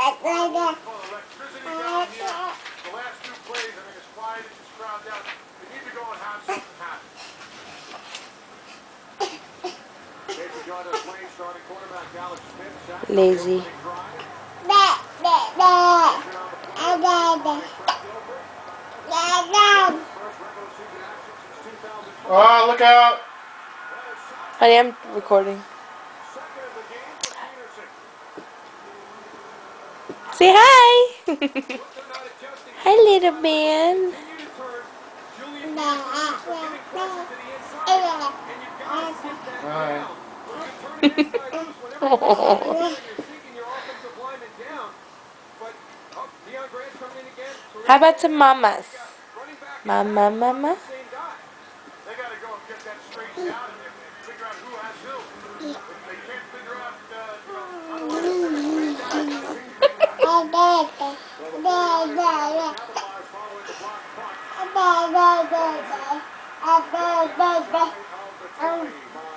electricity down here. The last two plays, I think it's 5 inches crowded out. They need to go and have something happen. Casey Joyner playing starting quarterback Alex Smith. Lazy. Oh, look out! Honey, I'm recording. Say hi! Hi, little man. How about some mamas? Mama, mama. They got to go and get that straightened out and figure out who has who. If they can't figure out, otherwise they're going to fade down. They got to change the fade down. Well, the 49ers capitalize following the block punt. Of the 20 by